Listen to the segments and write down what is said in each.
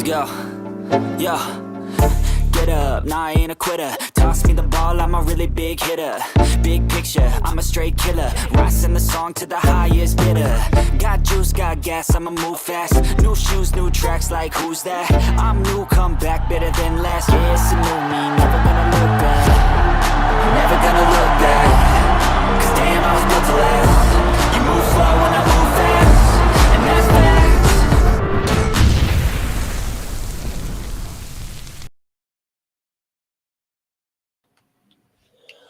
Yo, yo, get up, nah I ain't a quitter. Toss me the ball, I'm a really big hitter. Big picture, I'm a straight killer. Rising the song to the highest bidder. Got juice, got gas, I'ma move fast. New shoes, new tracks, like who's that? I'm new, come back, better than last. Yeah, it's a new me, never gonna look back. Never gonna look back. Cause damn, I was built to last. You move slow and I move fast. And that's facts.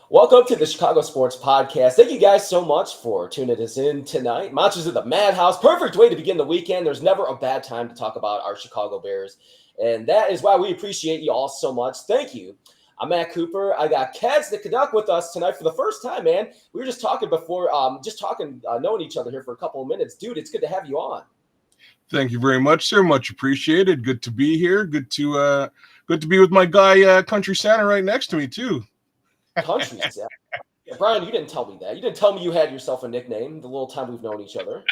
Welcome to the Chicago Sports Podcast. Thank you guys so much for tuning us in tonight. Monsters of the Madhouse. Perfect way to begin the weekend. There's never a bad time to talk about our Chicago Bears. And that is why we appreciate you all so much. Thank you. I'm Matt Cooper. I got Keds the Canuck with us tonight for the first time, man. We were just talking before, knowing each other here for a couple of minutes. Dude, it's good to have you on. Thank you very much, sir. Much appreciated. Good to be here. Good to be with my guy, Country Santa, right next to me, too. Country Santa. Brian, you didn't tell me that. You didn't tell me you had yourself a nickname the little time we've known each other.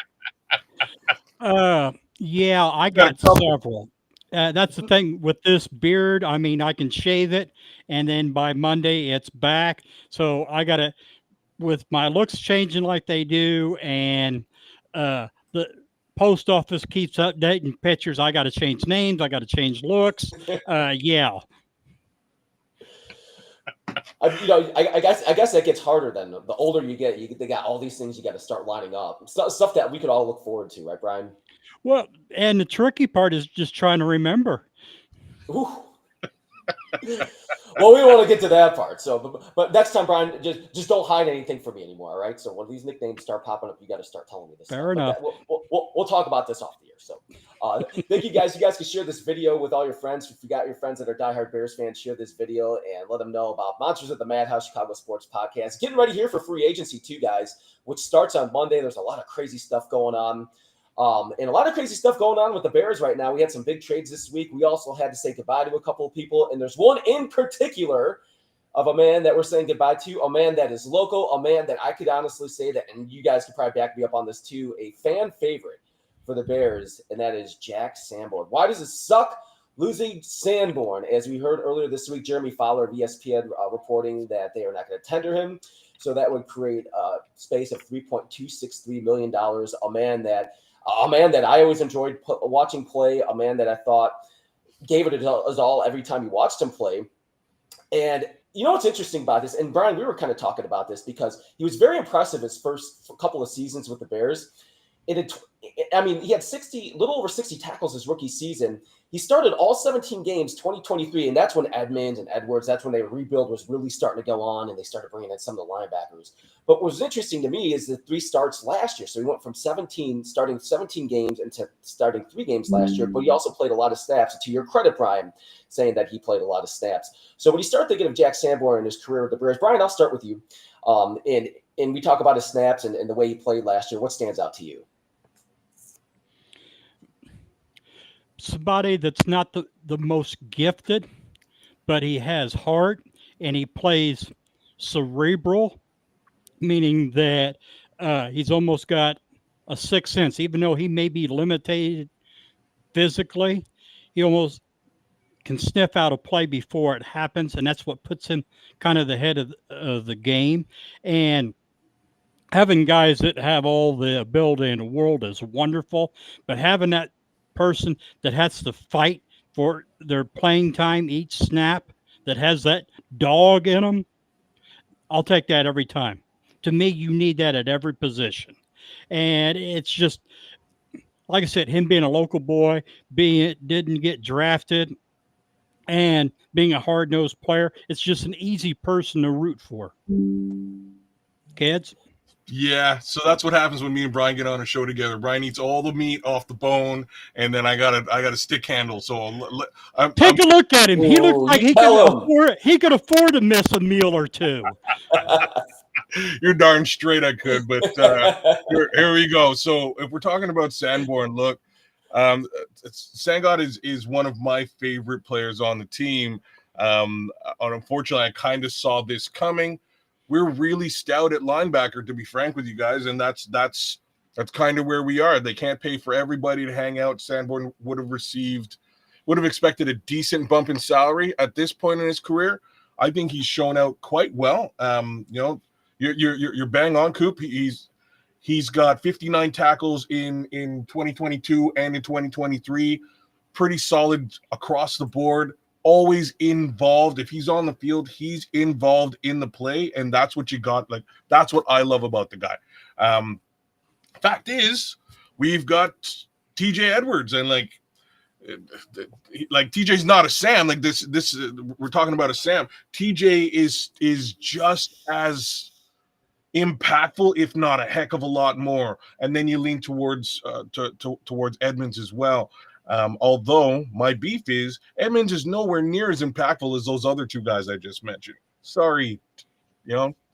Yeah, I got several. That's the thing with this beard. I mean, I can shave it, and then by Monday it's back. So I got to, with my looks changing like they do, and the post office keeps updating pictures. I got to change names. I got to change looks. Yeah. I guess that gets harder then. The older you get, they got all these things you got to start lining up. Stuff that we could all look forward to, right, Brian? Well, and the tricky part is just trying to remember. Ooh. Well, we want to get to that part. So, but next time, Brian, just don't hide anything from me anymore, all right? So when these nicknames start popping up, you got to start telling me this. Fair enough. We'll talk about this off the air. So, thank you guys. You guys can share this video with all your friends. If you got your friends that are diehard Bears fans, share this video and let them know about Monsters of the Madhouse Chicago Sports Podcast. Getting ready here for free agency too, guys, which starts on Monday. There's a lot of crazy stuff going on. And a lot of crazy stuff going on with the Bears right now. We had some big trades this week. We also had to say goodbye to a couple of people. And there's one in particular of a man that we're saying goodbye to, a man that is local, a man that I could honestly say that, and you guys could probably back me up on this too, a fan favorite for the Bears, and that is Jack Sanborn. Why does it suck losing Sanborn? As we heard earlier this week, Jeremy Fowler of ESPN reporting that they are not going to tender him. So that would create a space of $3.263 million, a man that I always enjoyed watching play, a man that I thought gave it his all every time you watched him play. And you know what's interesting about this? And Brian, we were kind of talking about this because he was very impressive his first couple of seasons with the Bears. He had little over 60 tackles his rookie season. He started all 17 games, 2023, and that's when Edmonds and Edwards, that's when their rebuild was really starting to go on, and they started bringing in some of the linebackers. But what was interesting to me is the 3 starts last year. So he went from starting 17 games into starting 3 games last year, but he also played a lot of snaps. To your credit, Brian, saying that he played a lot of snaps. So when you start thinking of Jack Sanborn and his career with the Bears, Brian, I'll start with you. And we talk about his snaps and the way he played last year. What stands out to you? Somebody that's not the most gifted, but he has heart and he plays cerebral, meaning that he's almost got a sixth sense. Even though he may be limited physically, he almost can sniff out a play before it happens, and that's what puts him kind of the head of the game. And having guys that have all the ability in the world is wonderful, but having that person that has to fight for their playing time each snap, that has that dog in them, I'll take that every time. To me, you need that at every position. And it's just, like I said, him being a local boy, didn't get drafted, and being a hard-nosed player, it's just an easy person to root for. Kids? Yeah, so that's what happens when me and Brian get on a show together. Brian eats all the meat off the bone, and then I got a stick handle. So take a look at him. He looks like he could afford to miss a meal or two. You're darn straight I could, but here we go. So if we're talking about Sanborn, look, Sangod is one of my favorite players on the team. Unfortunately, I kind of saw this coming. We're really stout at linebacker, to be frank with you guys, and that's kind of where we are. They can't pay for everybody to hang out. Sanborn would have received would have expected a decent bump in salary at this point in his career. I think he's shown out quite well. You're bang on, Coop. He's got 59 tackles in 2022 and in 2023. Pretty solid across the board. Always involved. If he's on the field, he's involved in the play, and that's what you got. Like, that's what I love about the guy. Fact is, we've got TJ Edwards, and like TJ's not a Sam. Like this we're talking about a Sam. TJ is just as impactful, if not a heck of a lot more. And then you lean towards towards Edmonds as well. Although my beef is Edmonds is nowhere near as impactful as those other two guys I just mentioned. Sorry,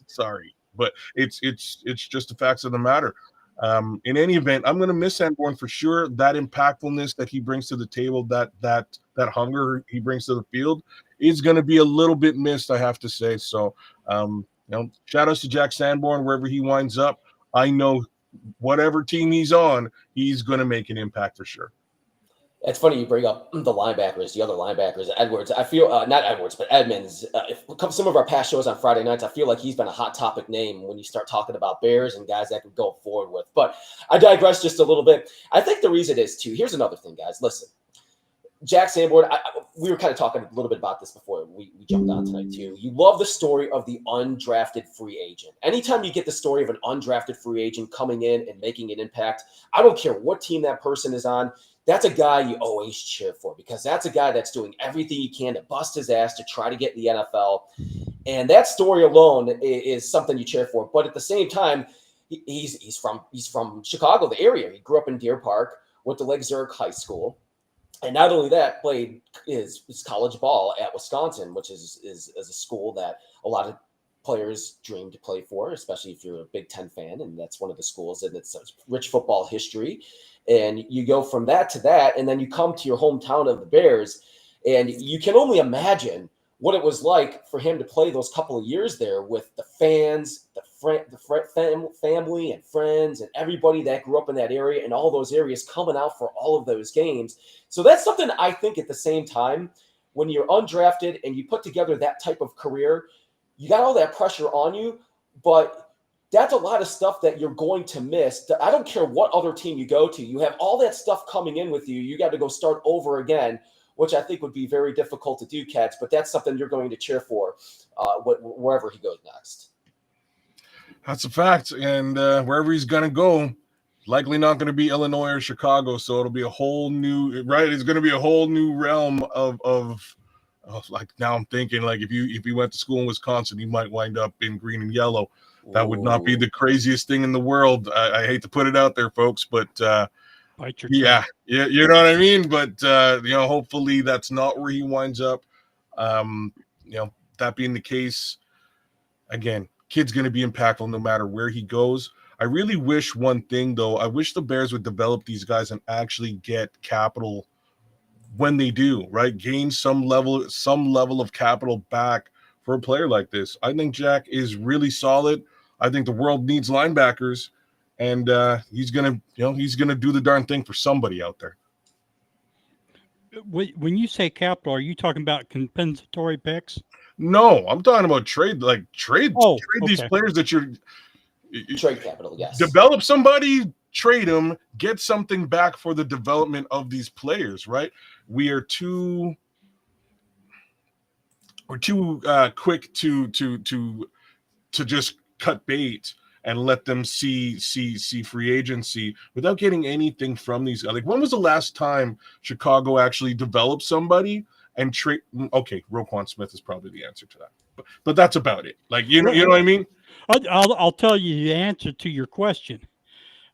sorry, but it's just the facts of the matter. In any event, I'm going to miss Sanborn for sure. That impactfulness that he brings to the table, that hunger he brings to the field, is going to be a little bit missed, I have to say. So, shout outs to Jack Sanborn wherever he winds up. I know whatever team he's on, he's going to make an impact for sure. It's funny you bring up the linebackers, the other linebackers, Edwards. I feel not Edwards, but Edmonds. Some of our past shows on Friday nights, I feel like he's been a hot topic name when you start talking about Bears and guys that could go forward with. But I digress just a little bit. I think the reason is too. Here's another thing, guys. Listen, Jack Sanborn. We were kind of talking a little bit about this before we jumped on tonight too. You love the story of the undrafted free agent. Anytime you get the story of an undrafted free agent coming in and making an impact, I don't care what team that person is on. That's a guy you always cheer for, because that's a guy that's doing everything he can to bust his ass to try to get in the NFL. And that story alone is something you cheer for. But at the same time, he's from Chicago, the area. He grew up in Deer Park, went to Lake Zurich High School. And not only that, played his college ball at Wisconsin, which is a school that a lot of players dream to play for, especially if you're a Big Ten fan. And that's one of the schools, and it's a rich football history. And you go from that to that, and then you come to your hometown of the Bears, and you can only imagine what it was like for him to play those couple of years there with the fans, the family and friends and everybody that grew up in that area and all those areas coming out for all of those games. So that's something I think at the same time, when you're undrafted and you put together that type of career, you got all that pressure on you, but that's a lot of stuff that you're going to miss. I don't care what other team you go to. You have all that stuff coming in with you. You got to go start over again, which I think would be very difficult to do, Cats. But that's something you're going to cheer for wherever he goes next. That's a fact. And wherever he's going to go, likely not going to be Illinois or Chicago. So it'll be a whole new, right? It's going to be a whole new realm of like, now I'm thinking, like, if you went to school in Wisconsin, you might wind up in green and yellow. That would not be the craziest thing in the world. I hate to put it out there, folks, but yeah, you know what I mean? But, hopefully that's not where he winds up. That being the case, again, kid's going to be impactful no matter where he goes. I really wish one thing, though. I wish the Bears would develop these guys and actually get capital when they do, right? Gain some level of capital back for a player like this. I think Jack is really solid. I think the world needs linebackers, and he's gonna do the darn thing for somebody out there. When you say capital, are you talking about compensatory picks? No, I'm talking about trade these players that you're trade capital. Yes, develop somebody, trade them, get something back for the development of these players. Right? We're too quick to just cut bait and let them see free agency without getting anything from these. Like, when was the last time Chicago actually developed somebody and trade? Okay, Roquan Smith is probably the answer to that, but that's about it. Like, you know what I mean? I'll tell you the answer to your question.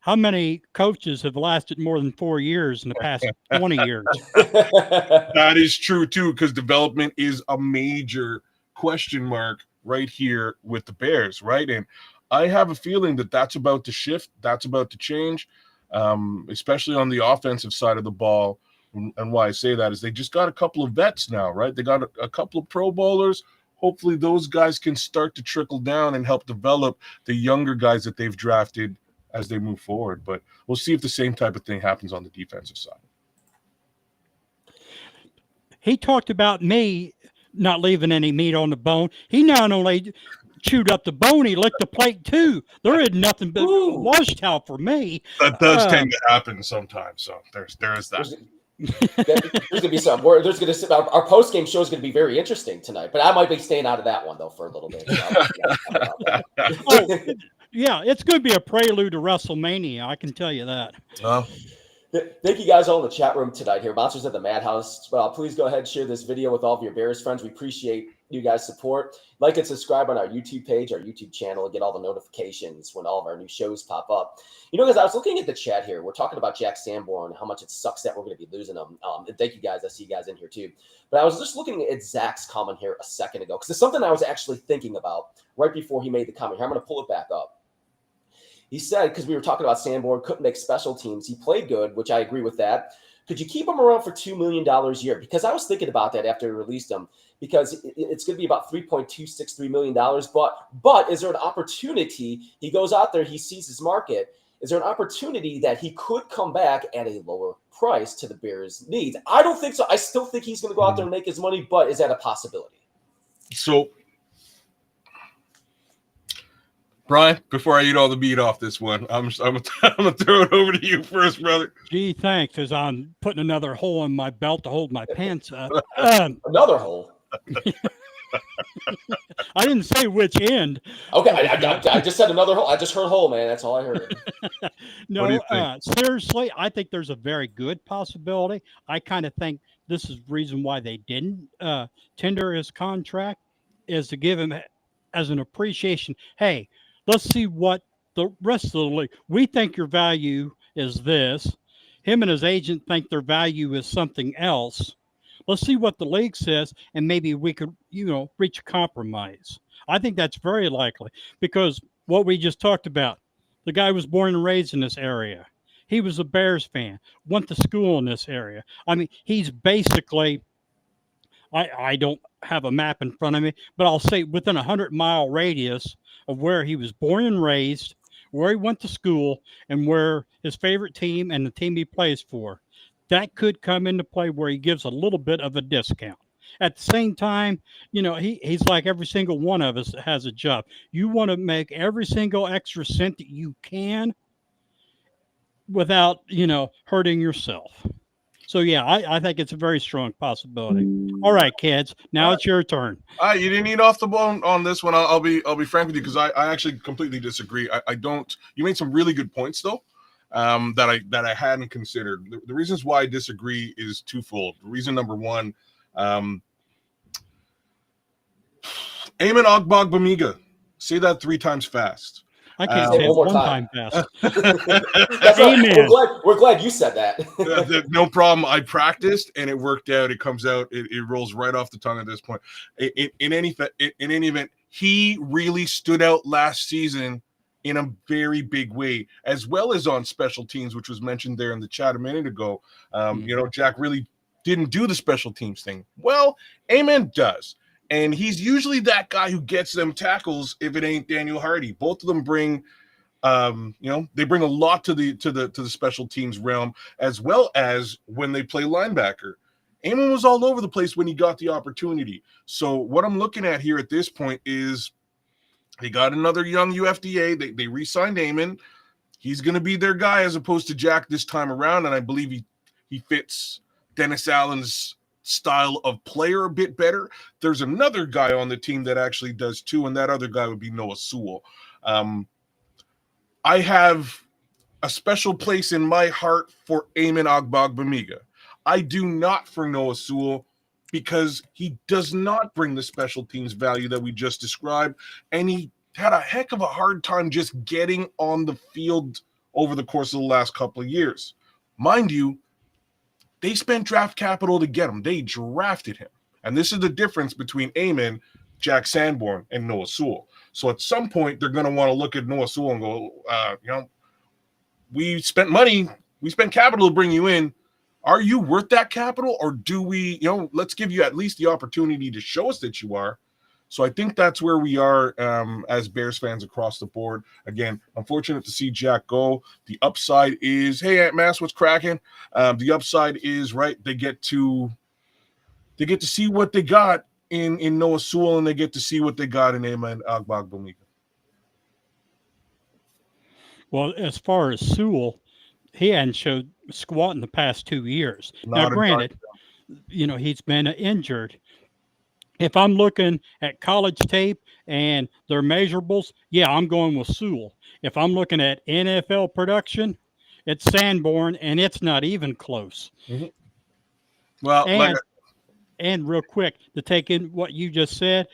How many coaches have lasted more than 4 years in the past 20 years? That is true too, because development is a major question mark right here with the Bears, right? And I have a feeling that that's about to shift, that's about to change, especially on the offensive side of the ball. And why I say that is they just got a couple of vets now, right? They got a couple of Pro Bowlers. Hopefully those guys can start to trickle down and help develop the younger guys that they've drafted as they move forward. But we'll see if the same type of thing happens on the defensive side. he talked about me not leaving any meat on the bone. He not only chewed up the bone, he licked the plate too. There is nothing but a Ooh. wash towel for me. That does tend to happen sometimes. So there is that. There's gonna be some. There's gonna our post game show is gonna be very interesting tonight. But I might be staying out of that one though for a little bit. Oh, yeah, it's going to be a prelude to WrestleMania. I can tell you that. Thank you guys all in the chat room tonight here. Monsters at the Madhouse. Please go ahead and share this video with all of your Bears friends. We appreciate you guys' support. Like and subscribe on our YouTube page, our YouTube channel, and get all the notifications when all of our new shows pop up. You know, guys, I was looking at the chat here. We're talking about Jack Sanborn, how much it sucks that we're going to be losing him. And thank you guys. I see you guys in here too. But I was just looking at Zach's comment here a second ago because it's something I was actually thinking about right before he made the comment here. I'm going to pull it back up. He said, because we were talking about Sanborn, couldn't make special teams. He played good, which I agree with that. Could you keep him around for $2 million a year? Because I was thinking about that after we released him, because it's going to be about $3.263 million. But is there an opportunity? He goes out there, he sees his market. Is there an opportunity that he could come back at a lower price to the Bears' needs? I don't think so. I still think he's going to go out there and make his money, but is that a possibility? So, Brian, before I eat all the meat off this one, I'm gonna throw it over to you first, brother. Gee, thanks, because I'm putting another hole in my belt to hold my pants up. Another hole. I didn't say which end. Okay, I just said another hole. I just heard hole, man. That's all I heard. No, seriously, I think there's a very good possibility. I kind of think this is the reason why they didn't tender his contract, is to give him as an appreciation. Hey, let's see what the rest of the league. We think your value is this. Him and his agent think their value is something else. Let's see what the league says, and maybe we could, reach a compromise. I think that's very likely because what we just talked about, the guy was born and raised in this area. He was a Bears fan, went to school in this area. I mean, he's basically, I don't have a map in front of me, but I'll say within 100-mile radius of where he was born and raised, where he went to school, and where his favorite team and the team he plays for. That could come into play where he gives a little bit of a discount. At the same time, he's like every single one of us that has a job. You want to make every single extra cent that you can without, hurting yourself. So, yeah, I think it's a very strong possibility. All right, kids, now it's your turn. All right, you didn't eat off the bone on this one. I'll be frank with you because I actually completely disagree. I don't. You made some really good points though, that I hadn't considered. The reasons why I disagree is twofold. Reason number one, Eamon Ogbongbemiga. Say that 3 times fast. I can't say it one time fast. Amen. We're glad you said that. No problem. I practiced and it worked out. It comes out. It rolls right off the tongue at this point. In any event, he really stood out last season in a very big way, as well as on special teams, which was mentioned there in the chat a minute ago. Jack really didn't do the special teams thing. Well, Amen does. And he's usually that guy who gets them tackles if it ain't Daniel Hardy. Both of them bring, they bring a lot to the special teams realm, as well as when they play linebacker. Eamon was all over the place when he got the opportunity. So what I'm looking at here at this point is they got another young UFDA. They re-signed Eamon. He's going to be their guy as opposed to Jack this time around, and I believe he fits Dennis Allen's style of player a bit better. There's another guy on the team that actually does too, and that other guy would be Noah Sewell. I have a special place in my heart for Eamon Ogbongbemiga. I do not for Noah Sewell because he does not bring the special teams value that we just described, and he had a heck of a hard time just getting on the field over the course of the last couple of years. Mind you, they spent draft capital to get him. They drafted him. And this is the difference between Eamon, Jack Sanborn, and Noah Sewell. So at some point, they're going to want to look at Noah Sewell and go, we spent money, we spent capital to bring you in. Are you worth that capital? Or do we, let's give you at least the opportunity to show us that you are. So I think that's where we are as Bears fans across the board. Again, unfortunate to see Jack go. The upside is, hey, Aunt Mass, what's cracking? The upside is, right, they get to They get to see what they got in Noah Sewell, and they get to see what they got in Amassed Agbagbamiga. Well, as far as Sewell, he hadn't showed squat in the past 2 years. Now, Not a granted, he's been injured. If I'm looking at college tape and their measurables, yeah, I'm going with Sewell. If I'm looking at NFL production, it's Sanborn, and it's not even close. Mhm. Well, And real quick, to take in what you just said,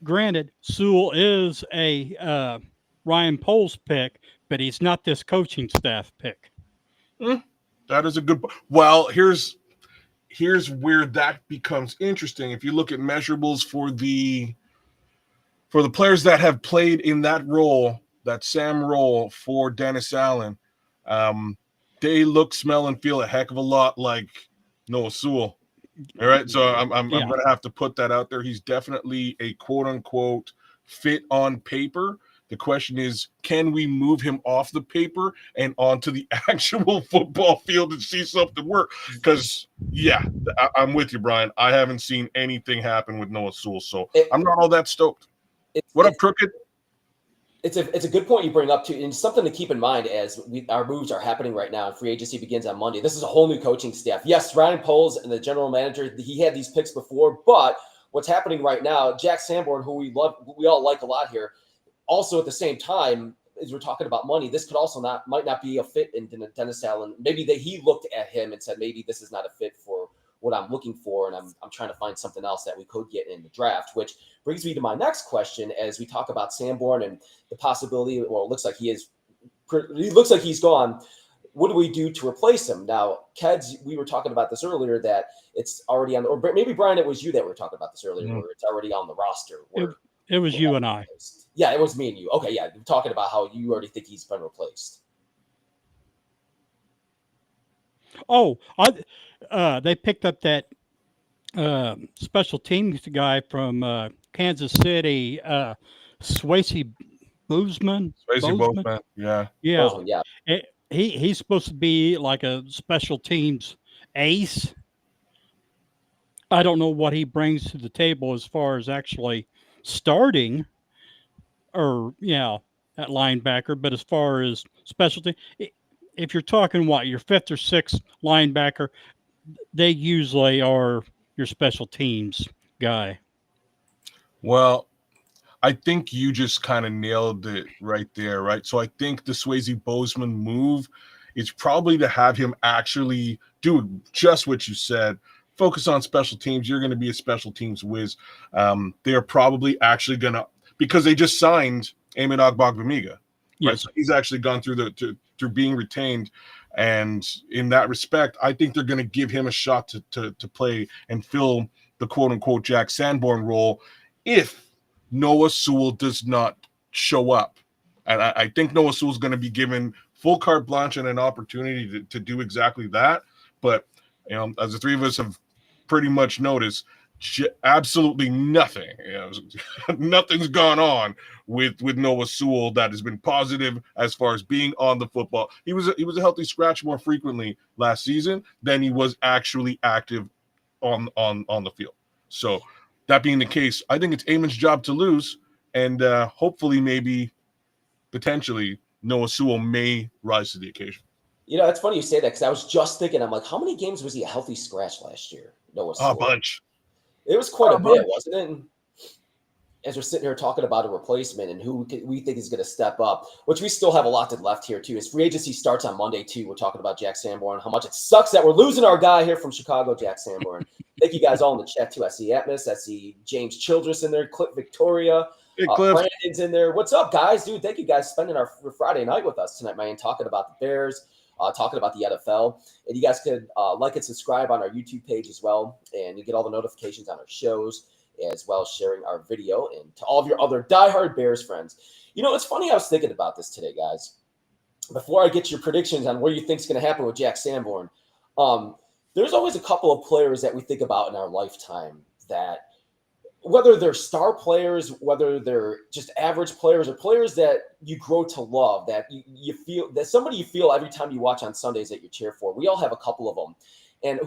granted, Sewell is a Ryan Poles pick, but he's not this coaching staff pick. that is a good. Well, here's where that becomes interesting. If you look at measurables for the players that have played in that role, that Sam role for Dennis Allen, they look, smell, and feel a heck of a lot like Noah Sewell. All right, so I'm going to have to put that out there. He's definitely a quote unquote fit on paper. The question is, can we move him off the paper and onto the actual football field and see something work? Because, yeah, I'm with you, Brian. I haven't seen anything happen with Noah Sewell, so I'm not all that stoked. What up, Crooked? It's a good point you bring up, too, and something to keep in mind as our moves are happening right now, and free agency begins on Monday. This is a whole new coaching staff. Yes, Ryan Poles and the general manager, he had these picks before, but what's happening right now, Jack Sanborn, who we all like a lot here, also, at the same time, as we're talking about money, this could also might not be a fit in Dennis Allen. Maybe he looked at him and said, maybe this is not a fit for what I'm looking for, and I'm trying to find something else that we could get in the draft, which brings me to my next question as we talk about Sanborn and the possibility, well, it looks like he's gone. What do we do to replace him? Now, Keds, we were talking about this earlier, that it's already on, or maybe, Brian, it was you that were talking about this earlier, where it's already on the roster. It was you and I. Yeah, it was me and you. Okay, yeah, you're talking about how you already think he's been replaced. Oh, they picked up that special teams guy from Kansas City, Swayze Bozeman. Yeah. Bozeman, yeah. He's supposed to be like a special teams ace. I don't know what he brings to the table as far as actually starting, or at linebacker. But as far as specialty, if you're talking your fifth or sixth linebacker, they usually are your special teams guy. Well, I think you just kind of nailed it right there, right? So I think the Swayze Bozeman move is probably to have him actually do just what you said. Focus on special teams. You're going to be a special teams whiz. They're probably actually going to, because they just signed Amassed Agbagbamiga. Right? Yes. So he's actually gone through through being retained. And in that respect, I think they're going to give him a shot to play and fill the quote unquote Jack Sanborn role if Noah Sewell does not show up. And I think Noah Sewell is going to be given full carte blanche and an opportunity to do exactly that. But, as the three of us have pretty much noticed, absolutely nothing. Nothing's gone on with Noah Sewell that has been positive as far as being on the football. He was a healthy scratch more frequently last season than he was actually active on the field. So that being the case, I think it's Amon's job to lose, and hopefully, maybe, potentially, Noah Sewell may rise to the occasion. It's funny you say that, because I was just thinking, I'm like, how many games was he a healthy scratch last year, Noah Sewell? A bunch. It was quite a bit, wasn't it? And as we're sitting here talking about a replacement and who we think is going to step up, which we still have a lot left here, too. As free agency starts on Monday, too, we're talking about Jack Sanborn, how much it sucks that we're losing our guy here from Chicago, Jack Sanborn. Thank you guys all in the chat, too. I see Atmos. I see James Childress in there, Clip Victoria. Hey, Cliff. Brandon's in there. What's up, guys? Dude, thank you guys spending our Friday night with us tonight, man, talking about the Bears, talking about the NFL. And you guys could like and subscribe on our YouTube page as well, and you get all the notifications on our shows, as well as sharing our video, and to all of your other diehard Bears friends. It's funny, I was thinking about this today, guys. Before I get your predictions on what you think is going to happen with Jack Sanborn, there's always a couple of players that we think about in our lifetime that, whether they're star players, whether they're just average players, or players that you grow to love, that you feel, that somebody you feel every time you watch on Sundays that you cheer for. We all have a couple of them. And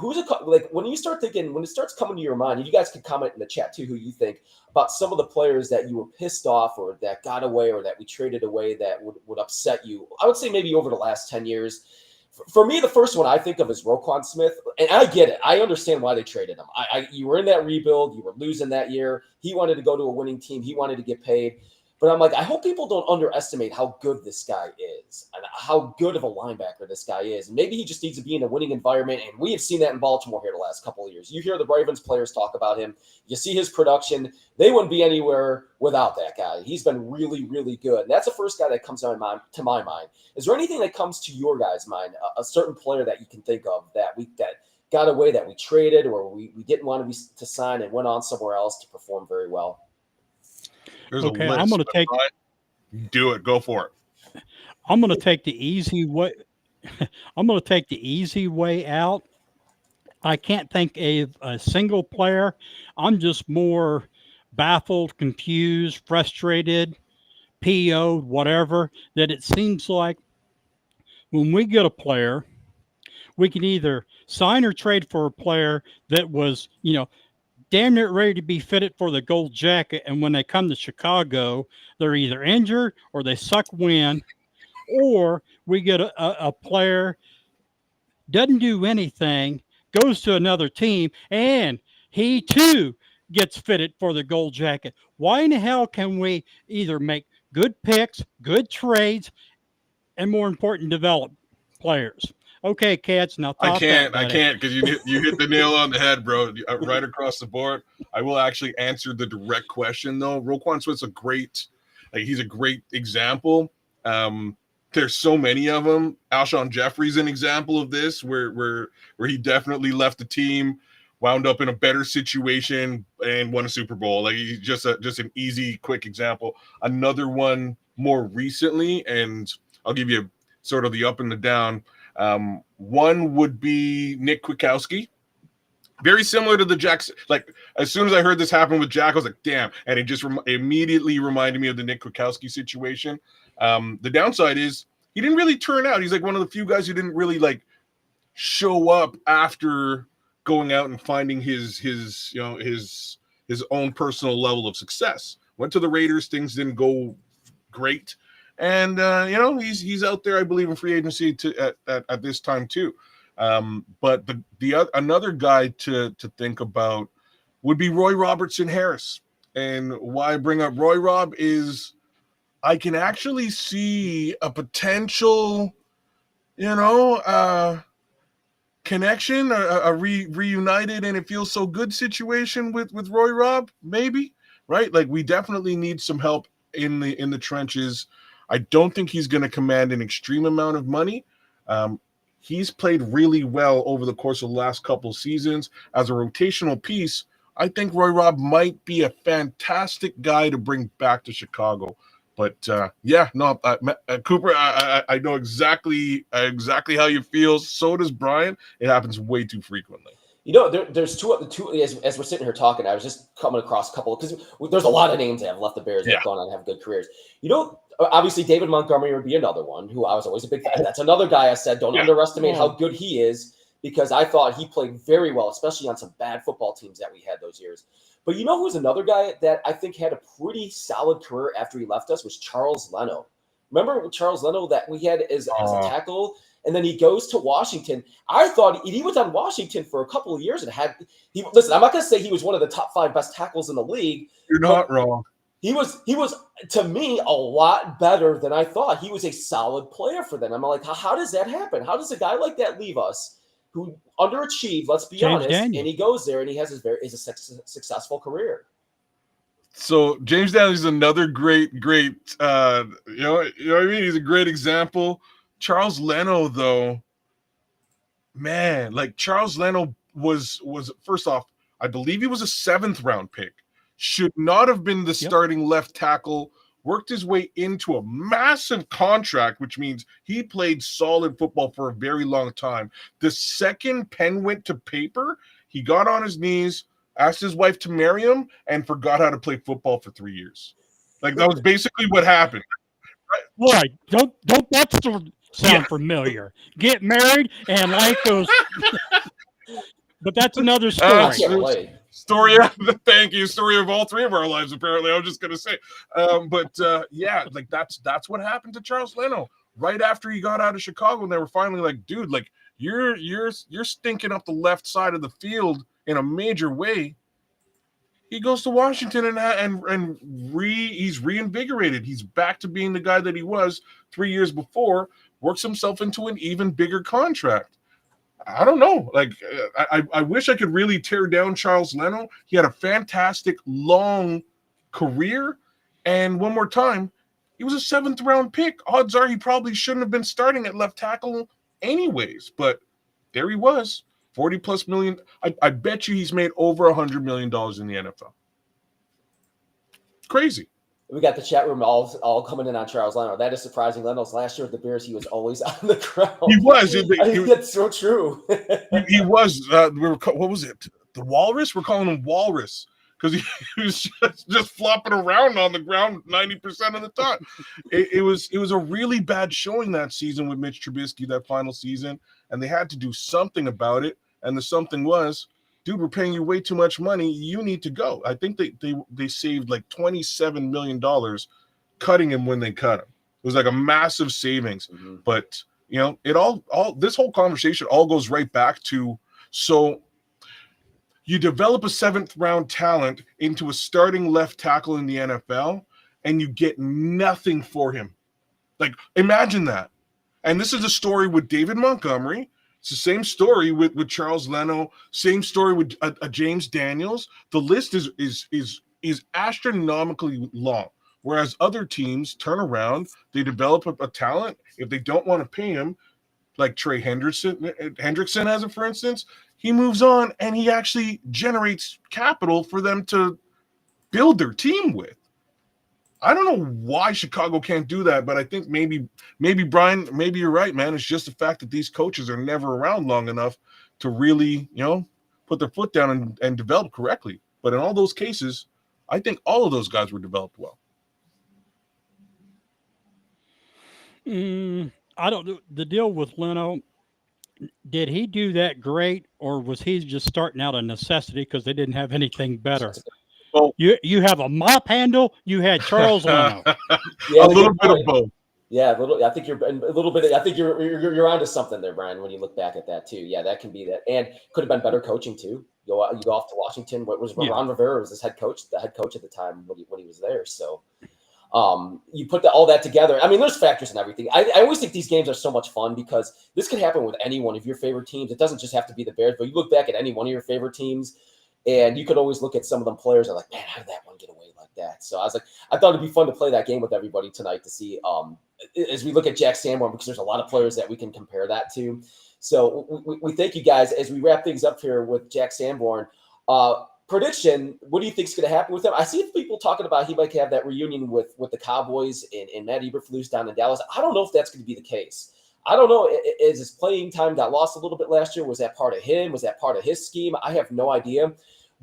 like when you start thinking, when it starts coming to your mind, and you guys can comment in the chat too, who you think about some of the players that you were pissed off or that got away or that we traded away that would upset you. I would say maybe over the last 10 years. For me, the first one I think of is Roquan Smith, and I get it. I understand why they traded him. You were in that rebuild, you were losing that year. He wanted to go to a winning team. He wanted to get paid. But I'm like, I hope people don't underestimate how good this guy is and how good of a linebacker this guy is. And maybe he just needs to be in a winning environment. And we have seen that in Baltimore here the last couple of years. You hear the Ravens players talk about him. You see his production. They wouldn't be anywhere without that guy. He's been really, really good. And that's the first guy that comes to my mind. Is there anything that comes to your guys' mind, a certain player that you can think of that got away, that we traded or we didn't want to sign and went on somewhere else to perform very well? There's Okay, a list. I'm going to take. Do it. Go for it. I'm going to take the easy way. I'm going to take the easy way out. I can't think of a single player. I'm just more baffled, confused, frustrated, PO'd, whatever, that it seems like when we get a player, we can either sign or trade for a player that was, damn near ready to be fitted for the gold jacket. And when they come to Chicago, they're either injured or they suck wind, or we get a player doesn't do anything, goes to another team, and he too gets fitted for the gold jacket. Why in the hell can we either make good picks, good trades, and more important, develop players? Okay, Cats, now I can't because you hit the nail on the head, bro. Right across the board. I will actually answer the direct question though. Roquan Smith's he's a great example. There's so many of them. Alshon Jeffrey's an example of this, where he definitely left the team, wound up in a better situation, and won a Super Bowl. Like, he's just an easy, quick example. Another one more recently, and I'll give you sort of the up and the down. One would be Nick Kwiatkowski. Very similar to the Jackson. Like, as soon as I heard this happen with Jack, I was like, damn. And it just immediately reminded me of the Nick Kwiatkowski situation. The downside is he didn't really turn out. He's like one of the few guys who didn't really like show up after going out and finding his own personal level of success. Went to the Raiders. Things didn't go great. And he's out there, I believe, in free agency at this time too. But another guy to think about would be Roy Robertson Harris. And why I bring up Roy Rob is I can actually see a potential, connection, a reunited and it feels so good situation with Roy Rob, maybe, right? Like, we definitely need some help in the trenches. I don't think he's going to command an extreme amount of money. He's played really well over the course of the last couple seasons as a rotational piece. I think Roy Rob might be a fantastic guy to bring back to Chicago. But Cooper, I know exactly how you feel. So does Brian. It happens way too frequently. There's two as we're sitting here talking, I was just coming across a couple, because there's a lot of names that have left the Bears that have gone on and have good careers. Obviously David Montgomery would be another one who I was always a big fan. That's another guy I said don't underestimate how good he is, because I thought he played very well, especially on some bad football teams that we had those years. But who's another guy that I think had a pretty solid career after he left us was Charles Leno. Remember Charles Leno that we had as a tackle? And then he goes to Washington. I thought he was on Washington for a couple of years and listen, I'm not going to say he was one of the top 5 best tackles in the league. You're not wrong. He was, to me, a lot better than I thought. He was a solid player for them. I'm like, how does that happen? How does a guy like that leave us, who underachieved, let's be honest, and he goes there and he has a successful career? So James Daniels is another great, you know what I mean? He's a great example. Charles Leno, though, man, like, Charles Leno was first off, I believe he was a 7th round pick. Should not have been the starting left tackle. Worked his way into a massive contract, which means he played solid football for a very long time. The second pen went to paper, he got on his knees, asked his wife to marry him, and forgot how to play football for 3 years. Like, that was basically what happened. Right. Don't that sound familiar? Get married and life goes. But that's another I story. can't Story. relate. Story. Thank you. Story of all three of our lives. Apparently, I was just gonna say, yeah, like that's what happened to Charles Leno right after he got out of Chicago, and they were finally like, dude, like you're stinking up the left side of the field in a major way. He goes to Washington he's reinvigorated. He's back to being the guy that he was 3 years before. Works himself into an even bigger contract. I don't know. Like, I wish I could really tear down Charles Leno. He had a fantastic long career, and one more time, he was a 7th-round pick. Odds are he probably shouldn't have been starting at left tackle anyways. But there he was. 40 plus million. I bet you he's made over $100 million in the NFL. Crazy. We got the chat room all coming in on Charles Leno. That is surprising. Leno's last year with the Bears, he was always on the ground. He was. I think that's so true. He was. What was it? The Walrus? We're calling him Walrus because he was just flopping around on the ground 90% of the time. It was a really bad showing that season with Mitch Trubisky, that final season, and they had to do something about it. And the something was, dude, we're paying you way too much money. You need to go. I think they saved like $27 million cutting him when they cut him. It was like a massive savings. Mm-hmm. But it all this whole conversation all goes right back to, so you develop a 7th-round talent into a starting left tackle in the NFL, and you get nothing for him. Like, imagine that. And this is a story with David Montgomery. It's the same story with Charles Leno. Same story with James Daniels. The list is astronomically long. Whereas other teams turn around, they develop a talent. If they don't want to pay him, like Trey Hendrickson has it, for instance, he moves on and he actually generates capital for them to build their team with. I don't know why Chicago can't do that, but I think maybe Brian, maybe you're right, man. It's just the fact that these coaches are never around long enough to really, put their foot down and develop correctly. But in all those cases, I think all of those guys were developed well. I don't know. The deal with Leno, did he do that great, or was he just starting out of necessity because they didn't have anything better? Well, you have a mop handle. You had Charles Leno. Yeah, a little bit of both. Yeah, I think you're a little bit. I think you're onto something there, Brian. When you look back at that too, yeah, that can be that, and could have been better coaching too. You go off to Washington. What was Ron Rivera was his head coach, the head coach at the time when he was there. So, you put all that together. I mean, there's factors and everything. I always think these games are so much fun because this can happen with any one of your favorite teams. It doesn't just have to be the Bears, but you look back at any one of your favorite teams, and you could always look at some of them players and like, man, how did that one get away like that? So I was like, I thought it'd be fun to play that game with everybody tonight to see, as we look at Jack Sanborn, because there's a lot of players that we can compare that to. So we thank you guys as we wrap things up here with Jack Sanborn. Prediction, what do you think is going to happen with him? I see people talking about he might have that reunion with the Cowboys and Matt Eberflus down in Dallas. I don't know if that's going to be the case. I don't know. Is his playing time got lost a little bit last year? Was that part of him? Was that part of his scheme? I have no idea.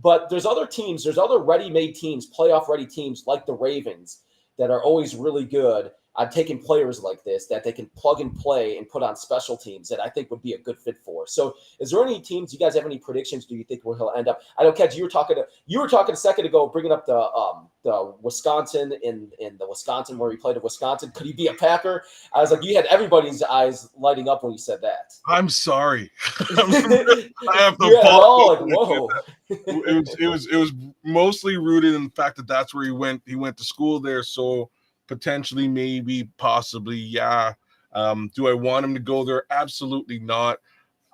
But there's other teams, there's other ready-made teams, playoff-ready teams like the Ravens that are always really good at taking players like this that they can plug and play and put on special teams that I think would be a good fit for. So is there any teams, you guys have any predictions, do you think where he'll end up? I know, Kedge, you were talking a second ago, bringing up the Wisconsin in the Wisconsin where he played at Wisconsin. Could he be a Packer? I was like, you had everybody's eyes lighting up when you said that. I'm sorry. I have no problem. Like, whoa. It was mostly rooted in the fact that that's where he went. He went to school there, so potentially, maybe, possibly, yeah. Do I want him to go there? Absolutely not.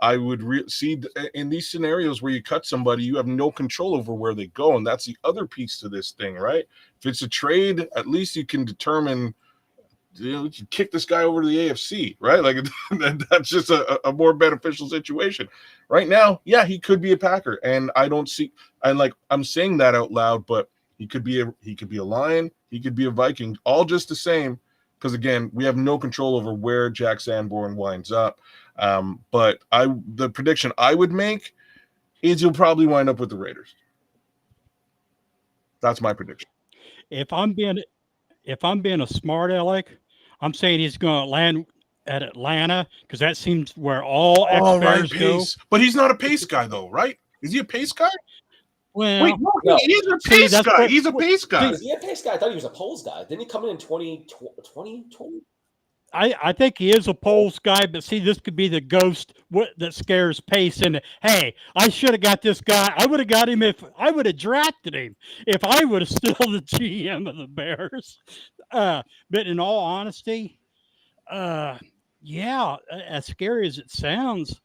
I would see in these scenarios where you cut somebody, you have no control over where they go, and that's the other piece to this thing, right? If it's a trade, at least you can determine, you kick this guy over to the AFC, right? Like that's just a more beneficial situation. Right now, yeah, he could be a Packer, and I don't see. And like I'm saying that out loud, but he could be a Lion, he could be a Viking, all just the same. Because again, we have no control over where Jack Sanborn winds up. But the prediction I would make is he'll probably wind up with the Raiders. That's my prediction. If I'm being a smart aleck, I'm saying he's going to land at Atlanta because that seems where all All right, ex-Bears go. pace. But he's not a pace guy, though, right? Is he a pace guy? Wait, Well, no, No. he is a see, pace that's guy. where He's a pace guy. Is he a pace guy? I thought he was a polls guy. Didn't he come in 2020? I think he is a polls guy, but see, this could be the ghost that scares Pace. And hey, I should have got this guy. I would have got him if I would have drafted him if I would have still the GM of the Bears. But in all honesty, yeah, as scary as it sounds,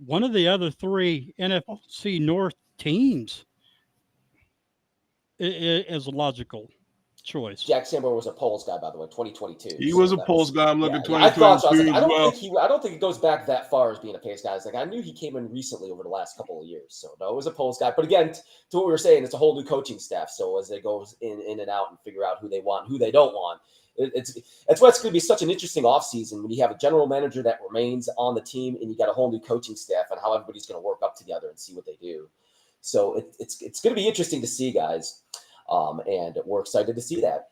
one of the other three NFC North teams is a logical choice. Jack Sanborn was a polls guy, by the way, 2022. He so was a that polls guy. I'm looking I thought so. I was 2022 like, as well. I don't think it goes back that far as being a pace guy. It's like I knew he came in recently over the last couple of years. So no, it was a polls guy. But again, to what we were saying, it's a whole new coaching staff. So as it goes in and out and figure out who they want, who they don't want. That's why it's going to be such an interesting offseason when you have a general manager that remains on the team and you got a whole new coaching staff and how everybody's going to work up together and see what they do. So it's going to be interesting to see, guys. And we're excited to see that.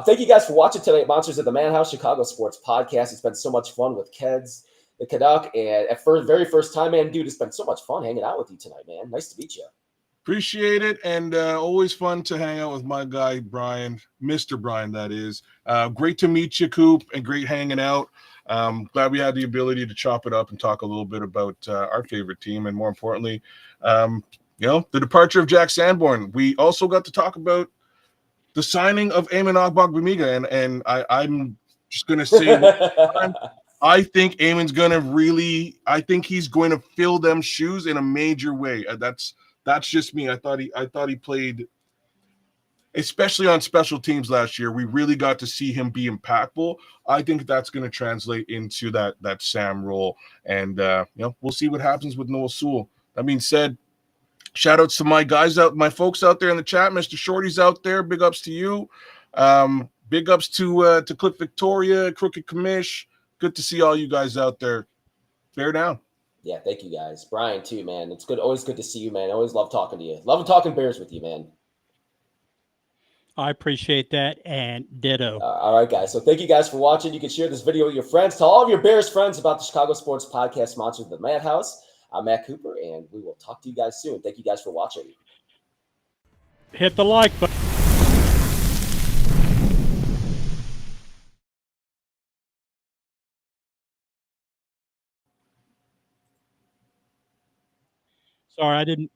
Thank you guys for watching tonight, Monsters of the Madhouse Chicago Sports Podcast. It's been so much fun with Keds, the Canuck, and very first time, man, dude, it's been so much fun hanging out with you tonight, man. Nice to meet you. Appreciate it, and always fun to hang out with my guy Brian, Mr. Brian, that is. Great to meet you, Coop, and great hanging out. Glad we had the ability to chop it up and talk a little bit about our favorite team, and more importantly, the departure of Jack Sanborn. We also got to talk about the signing of Eamon Ogbongbemiga, and I'm just going to say I think Eamon's going to I think he's going to fill them shoes in a major way. That's just me. I thought he played, especially on special teams last year. We really got to see him be impactful. I think that's going to translate into that Sam role, and we'll see what happens with Noah Sewell. That being said, shout outs to my folks out there in the chat. Mr. Shorty's out there. Big ups to you. Big ups to Cliff Victoria, Crooked Commish. Good to see all you guys out there. Bear down. Yeah, thank you guys. Brian, too, man. It's good. Always good to see you, man. I always love talking to you. Love talking Bears with you, man. I appreciate that, and ditto. All right, guys. So thank you guys for watching. You can share this video with your friends. Tell all of your Bears friends about the Chicago Sports Podcast Monsters of the Madhouse. I'm Matt Cooper, and we will talk to you guys soon. Thank you guys for watching. Hit the like button. Sorry, I didn't